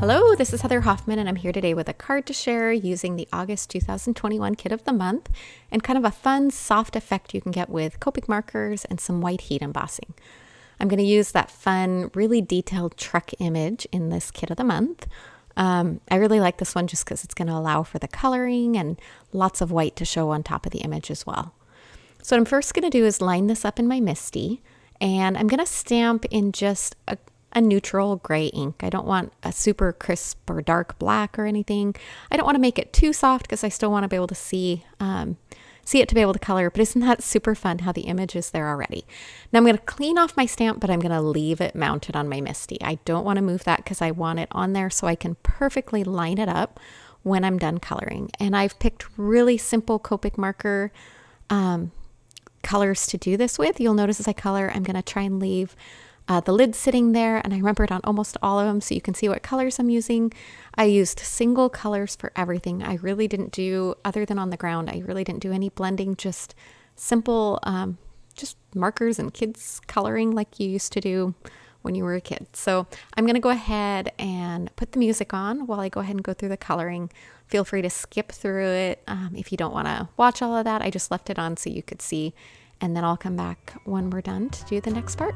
Hello, this is Heather Hoffman, and I'm here today with a card to share using the August 2021 Kit of the Month and kind of a fun, soft effect you can get with Copic markers and some white heat embossing. I'm going to use that fun, really detailed truck image in this Kit of the Month. I really like this one just because it's going to allow for the coloring and lots of white to show on top of the image as well. So what I'm first going to do is line this up in my MISTI, and I'm going to stamp in just a neutral gray ink. I don't want a super crisp or dark black or anything. I don't want to make it too soft because I still want to be able to see it to be able to color, but isn't that super fun how the image is there already? Now I'm going to clean off my stamp, but I'm going to leave it mounted on my MISTI. I don't want to move that because I want it on there so I can perfectly line it up when I'm done coloring. And I've picked really simple Copic marker colors to do this with. You'll notice as I color, I'm going to try and leave the lid sitting there, and I remembered on almost all of them so you can see what colors I'm using. I used single colors for everything. I really didn't do, other than on the ground, I really didn't do any blending, just simple, just markers and kids coloring like you used to do when you were a kid. So I'm going to go ahead and put the music on while I go ahead and go through the coloring. Feel free to skip through it if you don't want to watch all of that. I just left it on so you could see, and then I'll come back when we're done to do the next part.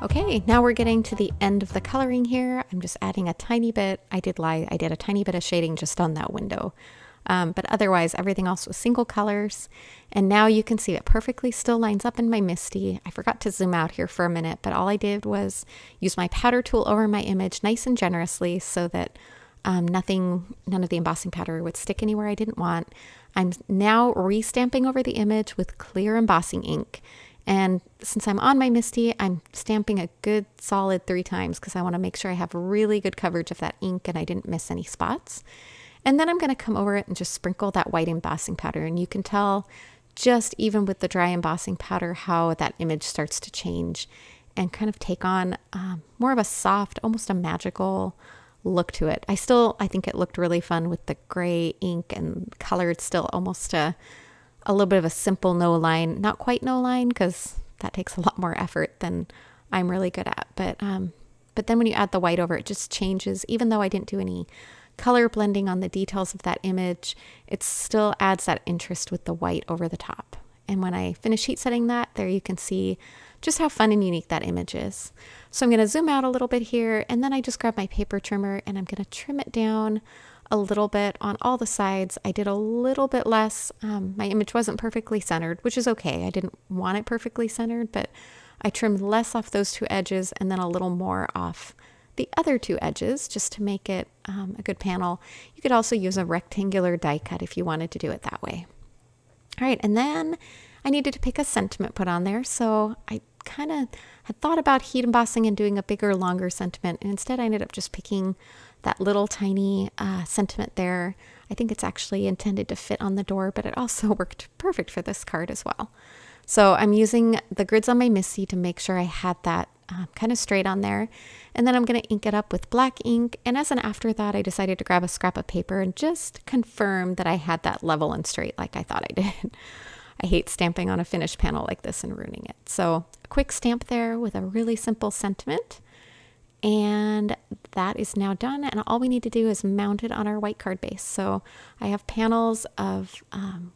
Okay, now we're getting to the end of the coloring here. I'm just adding a tiny bit. I did lie, I did a tiny bit of shading just on that window. But otherwise, everything else was single colors. And now you can see it perfectly still lines up in my MISTI. I forgot to zoom out here for a minute, but all I did was use my powder tool over my image nice and generously so that none of the embossing powder would stick anywhere I didn't want. I'm now re-stamping over the image with clear embossing ink. And since I'm on my MISTI, I'm stamping a good solid 3 times because I want to make sure I have really good coverage of that ink and I didn't miss any spots. And then I'm going to come over it and just sprinkle that white embossing powder. And you can tell just even with the dry embossing powder how that image starts to change and kind of take on more of a soft, almost a magical look to it. I think it looked really fun with the gray ink and colored still almost a little bit of a simple no line, not quite no line because that takes a lot more effort than I'm really good at. But then when you add the white over, it just changes. Even though I didn't do any color blending on the details of that image, it still adds that interest with the white over the top. And when I finish heat setting that, there you can see just how fun and unique that image is. So I'm going to zoom out a little bit here, and then I just grab my paper trimmer and I'm going to trim it down a little bit on all the sides. I did a little bit less. My image wasn't perfectly centered, which is okay. I didn't want it perfectly centered, but I trimmed less off those 2 edges and then a little more off the other 2 edges just to make it a good panel. You could also use a rectangular die cut if you wanted to do it that way. All right, and then I needed to pick a sentiment put on there, so I kind of had thought about heat embossing and doing a bigger, longer sentiment, and instead I ended up just picking that little tiny sentiment there. I think it's actually intended to fit on the door, but it also worked perfect for this card as well. So I'm using the grids on my MISTI to make sure I had that kind of straight on there. And then I'm going to ink it up with black ink. And as an afterthought, I decided to grab a scrap of paper and just confirm that I had that level and straight like I thought I did. I hate stamping on a finished panel like this and ruining it. So a quick stamp there with a really simple sentiment. And that is now done. And all we need to do is mount it on our white card base. So I have panels of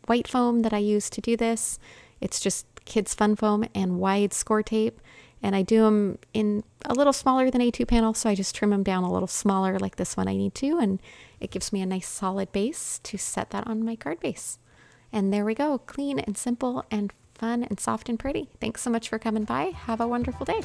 white foam that I use to do this. It's just kids fun foam and wide score tape. And I do them in a little smaller than A2 panel, so I just trim them down a little smaller like this one I need to, and it gives me a nice solid base to set that on my card base. And there we go, clean and simple and fun and soft and pretty. Thanks so much for coming by. Have a wonderful day.